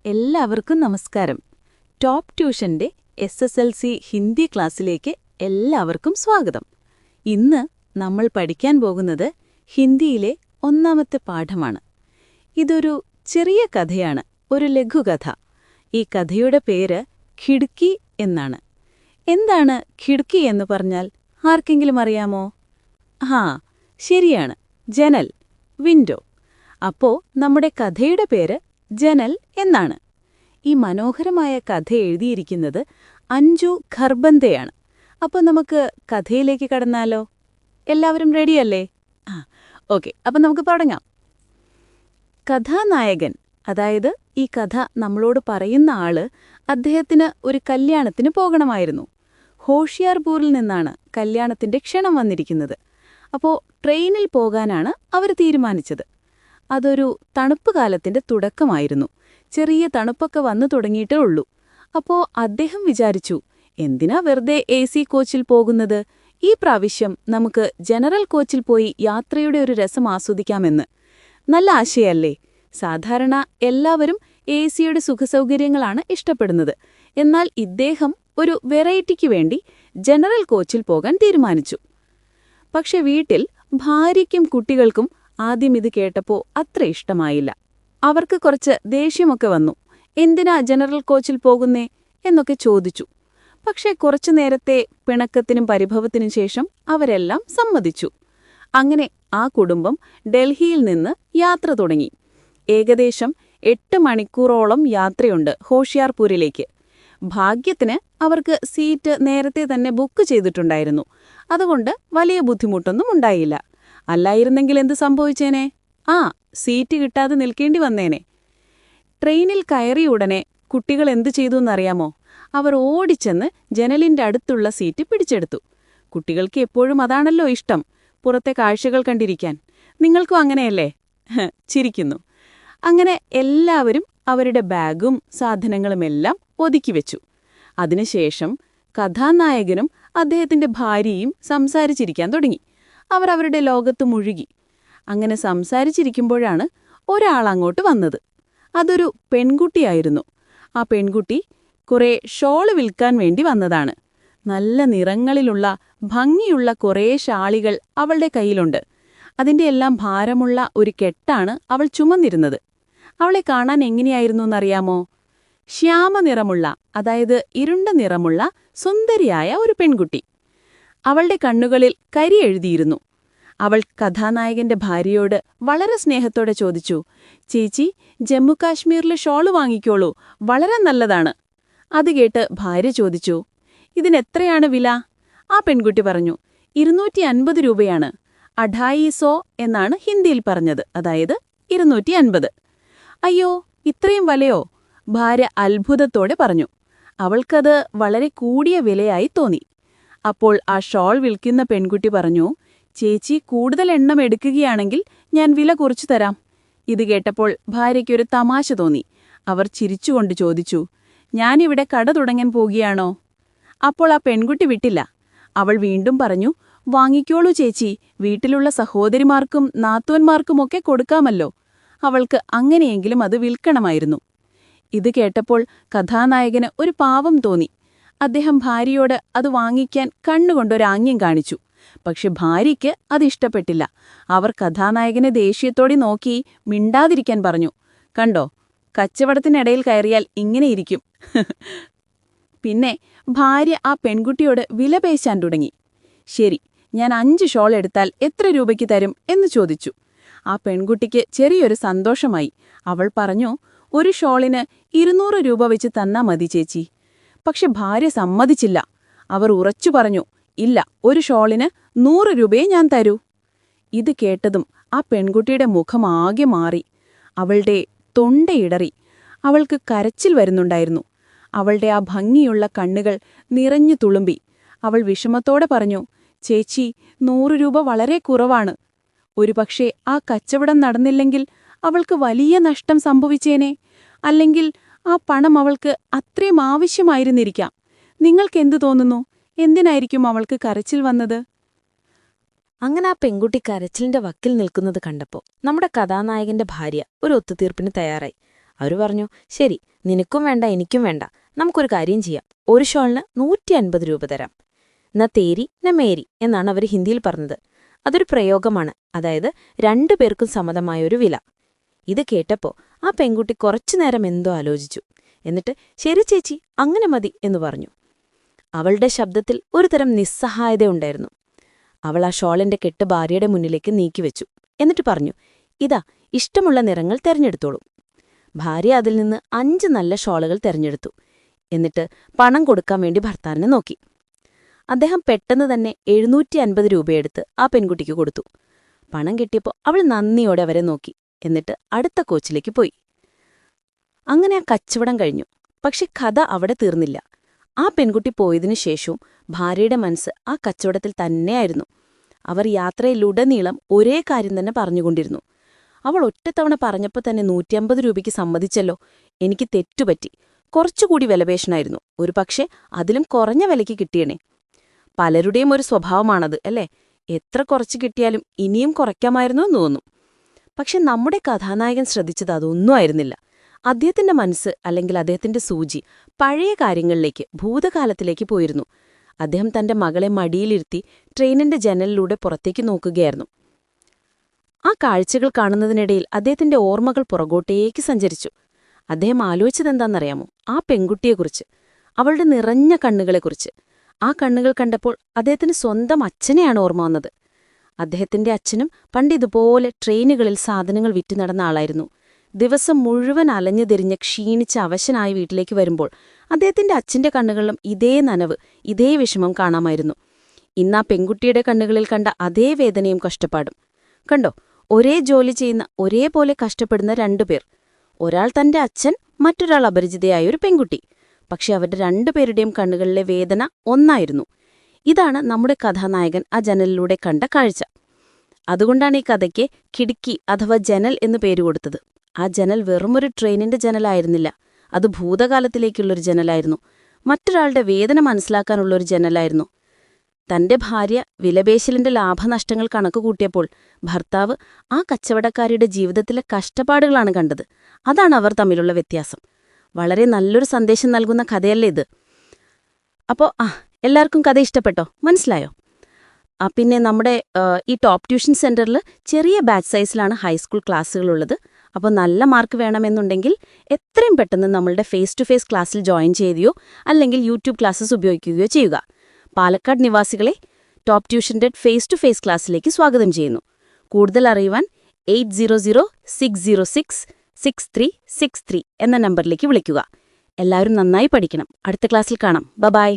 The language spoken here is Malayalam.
എല്ലാവർക്കും നമസ്കാരം. ടോപ്പ് ട്യൂഷന്റെ SSLC ഹിന്ദി ക്ലാസ്സിലേക്ക് എല്ലാവർക്കും സ്വാഗതം. ഇന്ന് നമ്മൾ പഠിക്കാൻ പോകുന്നത് ഹിന്ദിയിലെ ഒന്നാമത്തെ പാഠമാണ്. ഇതൊരു ചെറിയ കഥയാണ്, ഒരു ലഘുകഥ. ഈ കഥയുടെ പേര് ഖിഡ്കി എന്നാണ്. എന്താണ് ഖിഡ്കി എന്ന് പറഞ്ഞാൽ ആർക്കെങ്കിലും അറിയാമോ? ശരിയാണ്, ജനൽ, വിൻഡോ. അപ്പോ നമ്മുടെ കഥയുടെ പേര് ജനൽ എന്നാണ്. ഈ മനോഹരമായ കഥ എഴുതിയിരിക്കുന്നത് അഞ്ജു ഖർബന്തയാണ്. അപ്പോൾ നമുക്ക് കഥയിലേക്ക് കടന്നാലോ? എല്ലാവരും റെഡിയല്ലേ? ഓക്കെ, അപ്പം നമുക്ക് തുടങ്ങാം. കഥാനായകൻ, അതായത് ഈ കഥ നമ്മളോട് പറയുന്ന ആള്, അദ്ദേഹത്തിന് ഒരു കല്യാണത്തിന് പോകണമായിരുന്നു. ഹോഷിയാർപൂരിൽ നിന്നാണ് കല്യാണത്തിന്റെ ക്ഷണം വന്നിരിക്കുന്നത്. അപ്പോൾ ട്രെയിനിൽ പോകാനാണ് അവർ തീരുമാനിച്ചത്. അതൊരു തണുപ്പ് കാലത്തിന്റെ തുടക്കമായിരുന്നു. ചെറിയ തണുപ്പൊക്കെ വന്നു തുടങ്ങിയിട്ടേ ഉള്ളൂ. അപ്പോൾ അദ്ദേഹം വിചാരിച്ചു, എന്തിനാ വെറുതെ AC കോച്ചിൽ പോകുന്നത്? ഈ പ്രാവശ്യം നമുക്ക് ജനറൽ കോച്ചിൽ പോയി യാത്രയുടെ ഒരു രസം ആസ്വദിക്കാമെന്ന്. നല്ല ആശയല്ലേ? സാധാരണ എല്ലാവരും ACയുടെ സുഖസൗകര്യങ്ങളാണ് ഇഷ്ടപ്പെടുന്നത്. എന്നാൽ ഇദ്ദേഹം ഒരു വെറൈറ്റിക്ക് വേണ്ടി ജനറൽ കോച്ചിൽ പോകാൻ തീരുമാനിച്ചു. പക്ഷെ വീട്ടിൽ ഭാര്യയ്ക്കും കുട്ടികൾക്കും ആദ്യം ഇത് കേട്ടപ്പോൾ അത്ര ഇഷ്ടമായില്ല. അവർക്ക് കുറച്ച് ദേഷ്യമൊക്കെ വന്നു. എന്തിനാ ജനറൽ കോച്ചിൽ പോകുന്നേ എന്നൊക്കെ ചോദിച്ചു. പക്ഷേ കുറച്ചു നേരത്തെ പിണക്കത്തിനും പരിഭവത്തിനും ശേഷം അവരെല്ലാം സമ്മതിച്ചു. അങ്ങനെ ആ കുടുംബം ഡൽഹിയിൽ നിന്ന് യാത്ര തുടങ്ങി. ഏകദേശം 8 മണിക്കൂറോളം യാത്രയുണ്ട് ഹോഷിയാർപൂരിലേക്ക്. ഭാഗ്യത്തിന് അവർക്ക് സീറ്റ് നേരത്തെ തന്നെ ബുക്ക് ചെയ്തിട്ടുണ്ടായിരുന്നു. അതുകൊണ്ട് വലിയ ബുദ്ധിമുട്ടൊന്നും ഉണ്ടായില്ല. അല്ലായിരുന്നെങ്കിൽ എന്ത് സംഭവിച്ചേനെ? സീറ്റ് കിട്ടാതെ നിൽക്കേണ്ടി വന്നേനെ. ട്രെയിനിൽ കയറിയ ഉടനെ കുട്ടികൾ എന്തു ചെയ്തുവെന്നറിയാമോ? അവർ ഓടിച്ചെന്ന് ജനലിന്റെ അടുത്തുള്ള സീറ്റ് പിടിച്ചെടുത്തു. കുട്ടികൾക്ക് എപ്പോഴും അതാണല്ലോ ഇഷ്ടം, പുറത്തെ കാഴ്ചകൾ കണ്ടിരിക്കാൻ. നിങ്ങൾക്കും അങ്ങനെയല്ലേ? ചിരിക്കുന്നു. അങ്ങനെ എല്ലാവരും അവരുടെ ബാഗും സാധനങ്ങളുമെല്ലാം ഒതുക്കിവെച്ചു. അതിനുശേഷം കഥാനായകനും അദ്ദേഹത്തിന്റെ ഭാര്യയും സംസാരിച്ചിരിക്കാൻ തുടങ്ങി. അവർ അവരുടെ ലോകത്ത് മുഴുകി. അങ്ങനെ സംസാരിച്ചിരിക്കുമ്പോഴാണ് ഒരാളങ്ങോട്ട് വന്നത്. അതൊരു പെൺകുട്ടിയായിരുന്നു. ആ പെൺകുട്ടി കുറേ ഷോള് വിൽക്കാൻ വേണ്ടി വന്നതാണ്. നല്ല നിറങ്ങളിലുള്ള ഭംഗിയുള്ള കുറേ ഷാളികൾ അവളുടെ കയ്യിലുണ്ട്. അതിൻ്റെയെല്ലാം ഭാരമുള്ള ഒരു കെട്ടാണ് അവൾ ചുമന്നിരുന്നത്. അവളെ കാണാൻ എങ്ങനെയായിരുന്നു എന്നറിയാമോ? ശ്യാമനിറമുള്ള, അതായത് ഇരുണ്ട നിറമുള്ള സുന്ദരിയായ ഒരു പെൺകുട്ടി. അവളുടെ കണ്ണുകളിൽ കരി എഴുതിയിരുന്നു. അവൾ കഥാനായകന്റെ ഭാര്യയോട് വളരെ സ്നേഹത്തോടെ ചോദിച്ചു, ചേച്ചി, ജമ്മു കാശ്മീരിലെ ഷോള് വാങ്ങിക്കോളൂ, വളരെ നല്ലതാണ്. അത് കേട്ട് ഭാര്യ ചോദിച്ചു, ഇതിനെത്രയാണ് വില? ആ പെൺകുട്ടി പറഞ്ഞു, 250 രൂപയാണ്. 250 എന്നാണ് ഹിന്ദിയിൽ പറഞ്ഞത്, അതായത് 250. അയ്യോ, ഇത്രയും വിലയോ? ഭാര്യ അത്ഭുതത്തോടെ പറഞ്ഞു. അവൾക്കത് വളരെ കൂടിയ വിലയായി തോന്നി. അപ്പോൾ ആ ഷോൾ വിൽക്കുന്ന പെൺകുട്ടി പറഞ്ഞു, ചേച്ചി കൂടുതൽ എണ്ണം എടുക്കുകയാണെങ്കിൽ ഞാൻ വില കുറച്ചു തരാം. ഇത് കേട്ടപ്പോൾ ഭാര്യയ്ക്കൊരു തമാശ തോന്നി. അവർ ചിരിച്ചുകൊണ്ട് ചോദിച്ചു, ഞാനിവിടെ കട തുടങ്ങാൻ പോകുകയാണോ? അപ്പോൾ ആ പെൺകുട്ടി വിട്ടില്ല. അവൾ വീണ്ടും പറഞ്ഞു, വാങ്ങിക്കോളൂ ചേച്ചി, വീട്ടിലുള്ള സഹോദരിമാർക്കും നാത്തോന്മാർക്കുമൊക്കെ കൊടുക്കാമല്ലോ. അവൾക്ക് അങ്ങനെയെങ്കിലും അത് വിൽക്കണമായിരുന്നു. ഇത് കേട്ടപ്പോൾ കഥാനായകന് ഒരു പാവം തോന്നി. അദ്ദേഹം ഭാര്യയോട് അത് വാങ്ങിക്കാൻ കണ്ണുകൊണ്ടൊരാംഗ്യം കാണിച്ചു. പക്ഷെ ഭാര്യയ്ക്ക് അതിഷ്ടപ്പെട്ടില്ല. അവർ കഥാനായകനെ ദേഷ്യത്തോടെ നോക്കി മിണ്ടാതിരിക്കാൻ പറഞ്ഞു. കണ്ടോ, കച്ചവടത്തിനിടയിൽ കയറിയാൽ ഇങ്ങനെയിരിക്കും. പിന്നെ ഭാര്യ ആ പെൺകുട്ടിയോട് വില പേശാൻ തുടങ്ങി. ശരി, ഞാൻ 5 ഷോൾ എടുത്താൽ എത്ര രൂപയ്ക്ക് തരും എന്ന് ചോദിച്ചു. ആ പെൺകുട്ടിക്ക് ചെറിയൊരു സന്തോഷമായി. അവൾ പറഞ്ഞു, ഒരു ഷോളിന് 200 രൂപ വെച്ച് തന്നാ മതി ചേച്ചി. പക്ഷെ ഭാര്യ സമ്മതിച്ചില്ല. അവർ ഉറച്ചു പറഞ്ഞു, ഇല്ല, ഒരു ഷോളിന് 100 രൂപയെ ഞാൻ തരൂ. ഇത് കേട്ടതും ആ പെൺകുട്ടിയുടെ മുഖം ആകെ മാറി. അവളുടെ തൊണ്ടയിടറി. അവൾക്ക് കരച്ചിൽ വരുന്നുണ്ടായിരുന്നു. അവളുടെ ആ ഭംഗിയുള്ള കണ്ണുകൾ നിറഞ്ഞു തുളുമ്പി. അവൾ വിഷമത്തോടെ പറഞ്ഞു, ചേച്ചി, 100 രൂപ വളരെ കുറവാണ്. ഒരുപക്ഷെ ആ കച്ചവടം നടന്നില്ലെങ്കിൽ അവൾക്ക് വലിയ നഷ്ടം സംഭവിച്ചേനെ. അല്ലെങ്കിൽ ആ പണം അവൾക്ക് അത്രയും ആവശ്യമായിരുന്നിരിക്കാം. നിങ്ങൾക്കെന്തു തോന്നുന്നു? എന്തിനായിരിക്കും അവൾക്ക് കരച്ചിൽ വന്നത്? അങ്ങനെ ആ പെൺകുട്ടി കരച്ചിലിന്റെ വക്കിൽ നിൽക്കുന്നത് കണ്ടപ്പോൾ നമ്മുടെ കഥാനായകന്റെ ഭാര്യ ഒരു ഒത്തുതീർപ്പിന് തയ്യാറായി. അവർ പറഞ്ഞു, ശരി, നിനക്കും വേണ്ട എനിക്കും വേണ്ട, നമുക്കൊരു കാര്യം ചെയ്യാം, ഒരു ഷോളിന് 150 രൂപ തരാം. ന തേരി ന മേരി എന്നാണ് അവർ ഹിന്ദിയിൽ പറഞ്ഞത്. അതൊരു പ്രയോഗമാണ്, അതായത് രണ്ടുപേർക്കും സമ്മതമായ ഒരു വില. ഇത് കേട്ടപ്പോ ആ പെൺകുട്ടി കുറച്ചുനേരം എന്തോ ആലോചിച്ചു. എന്നിട്ട് ശരി ചേച്ചി, അങ്ങനെ മതി എന്ന് പറഞ്ഞു. അവളുടെ ശബ്ദത്തിൽ ഒരുതരം നിസ്സഹായതയുണ്ടായിരുന്നു. അവൾ ആ ഷോളിന്റെ കെട്ട് ഭാര്യയുടെ മുന്നിലേക്ക് നീക്കിവെച്ചു. എന്നിട്ട് പറഞ്ഞു, ഇതാ, ഇഷ്ടമുള്ള നിറങ്ങൾ തെരഞ്ഞെടുത്തോളൂ. ഭാര്യ അതിൽ നിന്ന് 5 നല്ല ഷോളുകൾ തെരഞ്ഞെടുത്തു. എന്നിട്ട് പണം കൊടുക്കാൻ വേണ്ടി ഭർത്താവിനെ നോക്കി. അദ്ദേഹം പെട്ടെന്ന് തന്നെ 750 രൂപയെടുത്ത് ആ പെൺകുട്ടിക്ക് കൊടുത്തു. പണം കിട്ടിയപ്പോൾ അവൾ നന്ദിയോടെ അവരെ നോക്കി. എന്നിട്ട് അടുത്ത കോച്ചിലേക്ക് പോയി. അങ്ങനെ ആ കച്ചവടം കഴിഞ്ഞു. പക്ഷെ കഥ അവിടെ തീർന്നില്ല. ആ പെൺകുട്ടി പോയതിനു ശേഷവും ഭാര്യയുടെ മനസ്സ് ആ കച്ചവടത്തിൽ തന്നെയായിരുന്നു. അവർ യാത്രയിലുടനീളം ഒരേ കാര്യം തന്നെ പറഞ്ഞുകൊണ്ടിരുന്നു. അവൾ ഒറ്റത്തവണ പറഞ്ഞപ്പോൾ തന്നെ 150 രൂപയ്ക്ക് സമ്മതിച്ചല്ലോ, എനിക്ക് തെറ്റുപറ്റി, കുറച്ചുകൂടി വിലപേശനായിരുന്നു, ഒരു പക്ഷേ അതിലും കുറഞ്ഞ വിലയ്ക്ക് കിട്ടിയണേ. പലരുടെയും ഒരു സ്വഭാവമാണത്, അല്ലേ? എത്ര കുറച്ച് കിട്ടിയാലും ഇനിയും കുറയ്ക്കാമായിരുന്നു എന്ന് തോന്നും. പക്ഷെ നമ്മുടെ കഥാനായകൻ ശ്രദ്ധിച്ചത് അതൊന്നും ആയിരുന്നില്ല. അദ്ദേഹത്തിന്റെ മനസ്സ്, അല്ലെങ്കിൽ അദ്ദേഹത്തിന്റെ സൂചി, പഴയ കാര്യങ്ങളിലേക്ക്, ഭൂതകാലത്തിലേക്ക് പോയിരുന്നു. അദ്ദേഹം തന്റെ മകളെ മടിയിലിരുത്തി ട്രെയിനിന്റെ ജനലിലൂടെ പുറത്തേക്ക് നോക്കുകയായിരുന്നു. ആ കാഴ്ചകൾ കാണുന്നതിനിടയിൽ അദ്ദേഹത്തിന്റെ ഓർമ്മകൾ പുറകോട്ടേക്ക് സഞ്ചരിച്ചു. അദ്ദേഹം ആലോചിച്ചതെന്താണെന്നറിയാമോ? ആ പെൺകുട്ടിയെക്കുറിച്ച്, അവളുടെ നിറഞ്ഞ കണ്ണുകളെക്കുറിച്ച്. ആ കണ്ണുകൾ കണ്ടപ്പോൾ അദ്ദേഹത്തിന് സ്വന്തം അച്ഛനെയാണ് ഓർമ്മ വന്നത്. അദ്ദേഹത്തിന്റെ അച്ഛനും പണ്ടിതുപോലെ ട്രെയിനുകളിൽ സാധനങ്ങൾ വിറ്റു നടന്ന ആളായിരുന്നു. ദിവസം മുഴുവൻ അലഞ്ഞു തിരിഞ്ഞ് ക്ഷീണിച്ച് അവശനായി വീട്ടിലേക്ക് വരുമ്പോൾ അദ്ദേഹത്തിന്റെ അച്ഛന്റെ കണ്ണുകളിലും ഇതേ നനവ്, ഇതേ വിഷമം കാണാമായിരുന്നു. ഇന്നാ പെൺകുട്ടിയുടെ കണ്ണുകളിൽ കണ്ട അതേ വേദനയും കഷ്ടപ്പാടും. കണ്ടോ, ഒരേ ജോലി ചെയ്യുന്ന, ഒരേപോലെ കഷ്ടപ്പെടുന്ന 2 പേർ. ഒരാൾ തന്റെ അച്ഛൻ, മറ്റൊരാൾ അപരിചിതയായ ഒരു പെൺകുട്ടി. പക്ഷെ അവരുടെ 2 പേരുടെയും കണ്ണുകളിലെ വേദന ഒന്നായിരുന്നു. ഇതാണ് നമ്മുടെ കഥാനായകൻ ആ ജനലിലൂടെ കണ്ട കാഴ്ച. അതുകൊണ്ടാണ് ഈ കഥയ്ക്ക് കിടുക്കി അഥവാ ജനൽ എന്ന് പേരുകൊടുത്തത്. ആ ജനൽ വെറുമൊരു ട്രെയിനിന്റെ ജനലായിരുന്നില്ല, അത് ഭൂതകാലത്തിലേക്കുള്ളൊരു ജനലായിരുന്നു. മറ്റൊരാളുടെ വേദന മനസ്സിലാക്കാനുള്ളൊരു ജനലായിരുന്നു. തന്റെ ഭാര്യ വിലപേശലിന്റെ ലാഭനഷ്ടങ്ങൾ കണക്കുകൂട്ടിയപ്പോൾ ഭർത്താവ് ആ കച്ചവടക്കാരിയുടെ ജീവിതത്തിലെ കഷ്ടപ്പാടുകളാണ് കണ്ടത്. അതാണ് അവർ തമ്മിലുള്ള വ്യത്യാസം. വളരെ നല്ലൊരു സന്ദേശം നൽകുന്ന കഥയല്ലേ ഇത്? അപ്പോൾ എല്ലാവർക്കും കഥ ഇഷ്ടപ്പെട്ടോ? മനസ്സിലായോ? പിന്നെ നമ്മുടെ ഈ ടോപ്പ് ട്യൂഷൻ സെന്ററിൽ ചെറിയ ബാച്ച് സൈസിലാണ് ഹൈസ്കൂൾ ക്ലാസ്സുകളുള്ളത്. അപ്പോൾ നല്ല മാർക്ക് വേണമെന്നുണ്ടെങ്കിൽ എത്രയും പെട്ടെന്ന് നമ്മളുടെ ഫേസ് ടു ഫേസ് ക്ലാസ്സിൽ ജോയിൻ ചെയ്യുകയോ അല്ലെങ്കിൽ യൂട്യൂബ് ക്ലാസ്സസ് ഉപയോഗിക്കുകയോ ചെയ്യുക. പാലക്കാട് നിവാസികളെ ടോപ്പ് ട്യൂഷന്റെ ഫേസ് ടു ഫേസ് ക്ലാസ്സിലേക്ക് സ്വാഗതം ചെയ്യുന്നു. കൂടുതൽ അറിയുവാൻ 8006066363 എന്ന നമ്പറിലേക്ക് വിളിക്കുക. എല്ലാവരും നന്നായി പഠിക്കണം. അടുത്ത ക്ലാസ്സിൽ കാണാം. ബൈ.